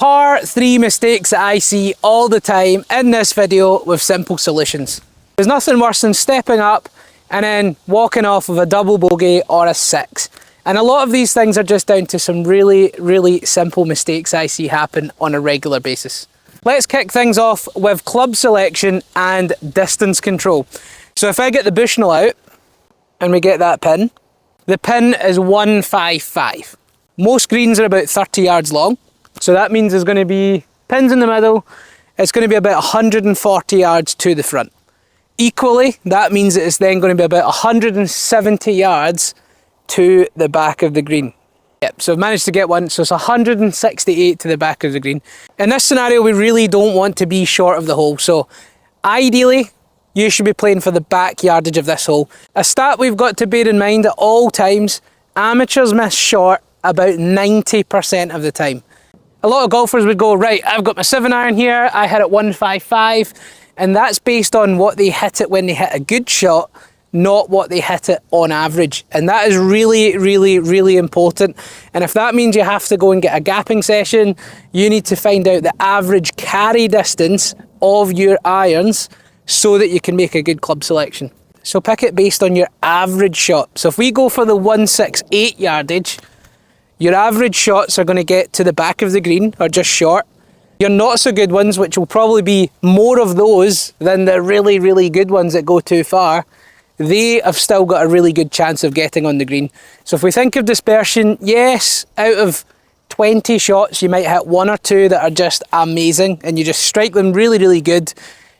Par 3 mistakes that I see all the time in this video with simple solutions. There's nothing worse than stepping up and then walking off with a double bogey or a 6. And a lot of these things are just down to some really simple mistakes I see happen on a regular basis. Let's kick things off with club selection and distance control. So if I get the Bushnell out and we get that pin, the pin is 155. Most greens are about 30 yards long. So that means there's going to be pins in the middle. It's going to be about 140 yards to the front. Equally, that means that it's then going to be about 170 yards to the back of the green. Yep, so I've managed to get one, so it's 168 to the back of the green. In this scenario, we really don't want to be short of the hole, so ideally, you should be playing for the back yardage of this hole. A stat we've got to bear in mind at all times, amateurs miss short about 90% of the time. A lot of golfers would go, right, I've got my 7-iron here, I hit it 155, and that's based on what they hit it when they hit a good shot, not what they hit it on average. And that is really important. And if that means you have to go and get a gapping session, you need to find out the average carry distance of your irons so that you can make a good club selection. So pick it based on your average shot. So if we go for the 168 yardage, your average shots are going to get to the back of the green or just short. Your not so good ones, which will probably be more of those than the really good ones that go too far, they have still got a really good chance of getting on the green. So if we think of dispersion, yes, out of 20 shots, you might hit 1 or 2 that are just amazing and you just strike them really good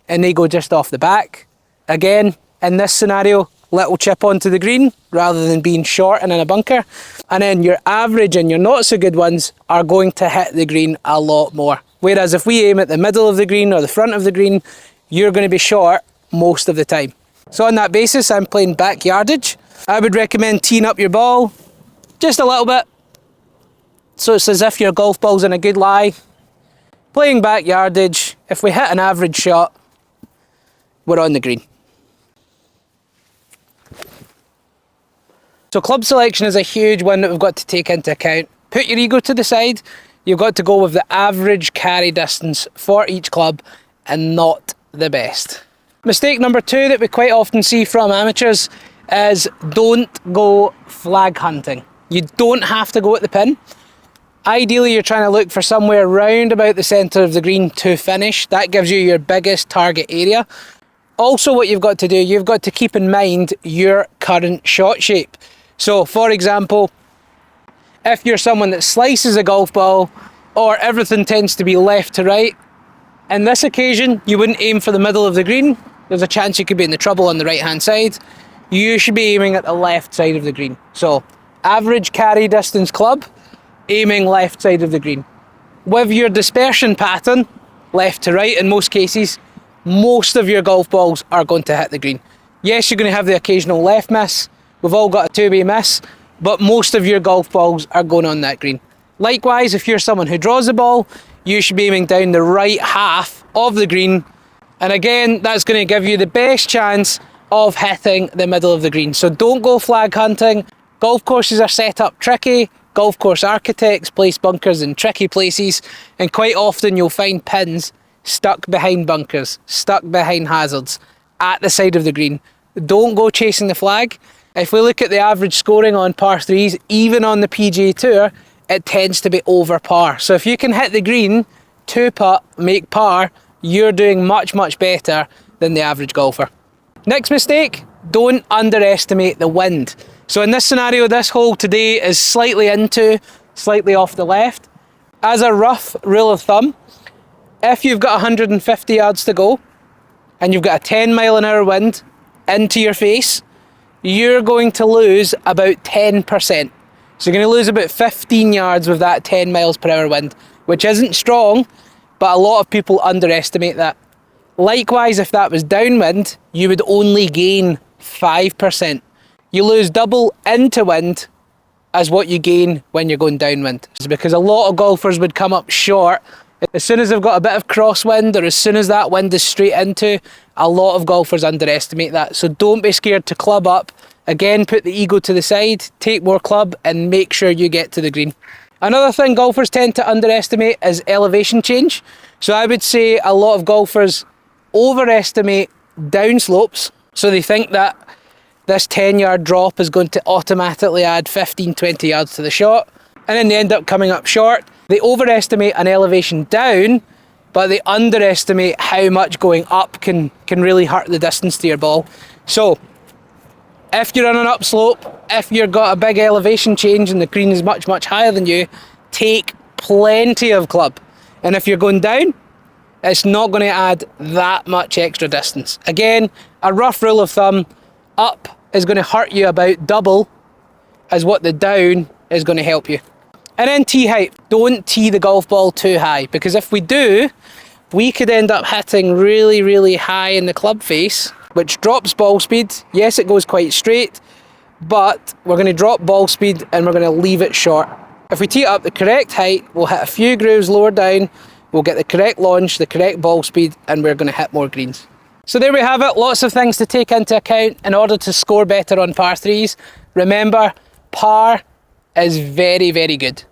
and they go just off the back. Again, in this scenario, little chip onto the green rather than being short and in a bunker. And then your average and your not so good ones are going to hit the green a lot more. Whereas if we aim at the middle of the green or the front of the green, you're going to be short most of the time. So on that basis, I'm playing back yardage. I would recommend teeing up your ball just a little bit. So it's as if your golf ball's in a good lie. Playing back yardage, if we hit an average shot, we're on the green. So club selection is a huge one that we've got to take into account. Put your ego to the side. You've got to go with the average carry distance for each club and not the best. Mistake number 2 that we quite often see from amateurs is don't go flag hunting. You don't have to go at the pin. Ideally, you're trying to look for somewhere round about the centre of the green to finish. That gives you your biggest target area. Also, what you've got to do, you've got to keep in mind your current shot shape. So, for example, if you're someone that slices a golf ball or everything tends to be left to right, in this occasion, you wouldn't aim for the middle of the green. There's a chance you could be in the trouble on the right-hand side. You should be aiming at the left side of the green. So, average carry distance club, aiming left side of the green. With your dispersion pattern, left to right in most cases, most of your golf balls are going to hit the green. Yes, you're going to have the occasional left miss. We've all got a two-way miss, but most of your golf balls are going on that green. Likewise, if you're someone who draws the ball, you should be aiming down the right half of the green. And again, that's going to give you the best chance of hitting the middle of the green. So don't go flag hunting. Golf courses are set up tricky. Golf course architects place bunkers in tricky places. And quite often you'll find pins stuck behind bunkers, stuck behind hazards, at the side of the green. Don't go chasing the flag. If we look at the average scoring on par 3s, even on the PGA Tour, it tends to be over par. So if you can hit the green, 2-putt, make par, you're doing much better than the average golfer. Next mistake, don't underestimate the wind. So in this scenario, this hole today is slightly off the left. As a rough rule of thumb, if you've got 150 yards to go and you've got a 10-mile-an-hour wind into your face, you're going to lose about 10%. So you're going to lose about 15 yards with that 10 miles per hour wind, which isn't strong, but a lot of people underestimate that. Likewise, if that was downwind, you would only gain 5%. You lose double into wind as what you gain when you're going downwind. It's because a lot of golfers would come up short. As soon as they've got a bit of crosswind or as soon as that wind is straight into, a lot of golfers underestimate that. So don't be scared to club up. Again, put the ego to the side, take more club and make sure you get to the green. Another thing golfers tend to underestimate is elevation change. So I would say a lot of golfers overestimate downslopes. So they think that this 10-yard drop is going to automatically add 15, 20 yards to the shot, and then they end up coming up short. They overestimate an elevation down, but they underestimate how much going up can really hurt the distance to your ball. So if you're on an upslope, if you've got a big elevation change and the green is much, much higher than you, take plenty of club. And if you're going down, it's not going to add that much extra distance. Again, a rough rule of thumb, up is going to hurt you about double as what the down is going to help you. And then tee height. Don't tee the golf ball too high, because if we do, we could end up hitting really, really high in the club face, which drops ball speed. Yes, it goes quite straight, but we're going to drop ball speed and we're going to leave it short. If we tee it up the correct height, we'll hit a few grooves lower down, we'll get the correct launch, the correct ball speed, and we're going to hit more greens. So there we have it, lots of things to take into account in order to score better on par 3s. Remember, par is very, very good.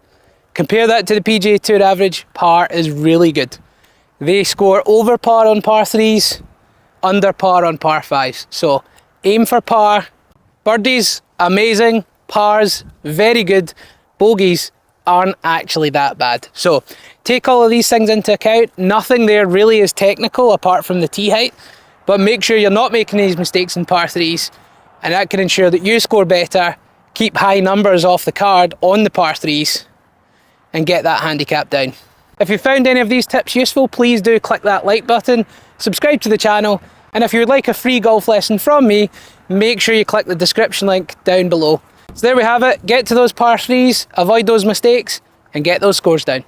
Compare that to the PGA Tour average, par is really good. They score over par on par 3s, under par on par 5s. So aim for par. Birdies, amazing. Pars, very good. Bogeys aren't actually that bad. So take all of these things into account. Nothing there really is technical apart from the tee height, but make sure you're not making these mistakes in par 3s, and that can ensure that you score better, keep high numbers off the card on the par 3s, and get that handicap down. If you found any of these tips useful, please do click that like button, subscribe to the channel, and if you would like a free golf lesson from me, make sure you click the description link down below. So there we have it, get to those par 3s, avoid those mistakes, and get those scores down.